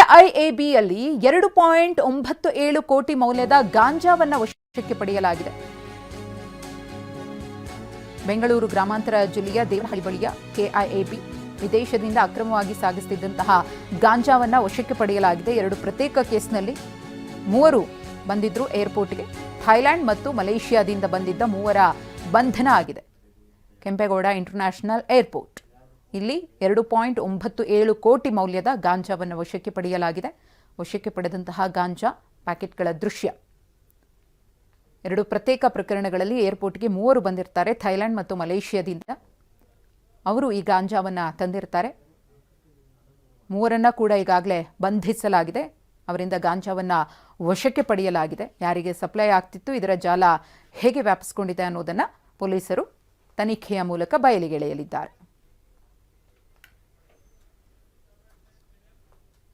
ಕೆಐಎಬಿಯಲ್ಲಿ 2.97 ಕೋಟಿ ಮೌಲ್ಯದ ಗಾಂಜಾವನ್ನು ವಶಕ್ಕೆ ಪಡೆಯಲಾಗಿದೆ. ಬೆಂಗಳೂರು ಗ್ರಾಮಾಂತರ ಜಿಲ್ಲೆಯ ದೇವನಹಳ್ಳಿ ಬಳಿಯ ಕೆಐಎಬಿ ವಿದೇಶದಿಂದ ಅಕ್ರಮವಾಗಿ ಸಾಗಿಸುತ್ತಿದ್ದಂತಹ ಗಾಂಜಾವನ್ನು ವಶಕ್ಕೆ ಪಡೆಯಲಾಗಿದೆ. 2 ಪ್ರತ್ಯೇಕ ಕೇಸ್ನಲ್ಲಿ 3 ಬಂದಿದ್ರು ಏರ್ಪೋರ್ಟ್ಗೆ. ಥೈಲ್ಯಾಂಡ್ ಮತ್ತು ಮಲೇಷಿಯಾದಿಂದ ಬಂದಿದ್ದ 3 ಬಂಧನ ಆಗಿದೆ. ಕೆಂಪೇಗೌಡ ಇಂಟರ್ನ್ಯಾಷನಲ್ ಏರ್ಪೋರ್ಟ್ ಇಲ್ಲಿ 2.97 ಕೋಟಿ ಮೌಲ್ಯದ ಗಾಂಜಾವನ್ನು ವಶಕ್ಕೆ ಪಡೆಯಲಾಗಿದೆ. ವಶಕ್ಕೆ ಪಡೆದಂತಹ ಗಾಂಜಾ ಪ್ಯಾಕೆಟ್ಗಳ ದೃಶ್ಯ. 2 ಪ್ರತ್ಯೇಕ ಪ್ರಕರಣಗಳಲ್ಲಿ ಏರ್ಪೋರ್ಟ್ಗೆ 3 ಬಂದಿರ್ತಾರೆ ಥೈಲ್ಯಾಂಡ್ ಮತ್ತು ಮಲೇಷಿಯಾದಿಂದ. ಅವರು ಈ ಗಾಂಜಾವನ್ನು ತಂದಿರ್ತಾರೆ. 3 ಕೂಡ ಈಗಾಗಲೇ ಬಂಧಿಸಲಾಗಿದೆ. ಅವರಿಂದ ಗಾಂಜಾವನ್ನು ವಶಕ್ಕೆ ಪಡೆಯಲಾಗಿದೆ. ಯಾರಿಗೆ ಸಪ್ಲೈ ಆಗ್ತಿತ್ತು, ಇದರ ಜಾಲ ಹೇಗೆ ವ್ಯಾಪಿಸಿಕೊಂಡಿದೆ ಅನ್ನೋದನ್ನು ಪೊಲೀಸರು ತನಿಖೆಯ ಮೂಲಕ ಬಯಲಿಗೆಳೆಯಲಿದ್ದಾರೆ.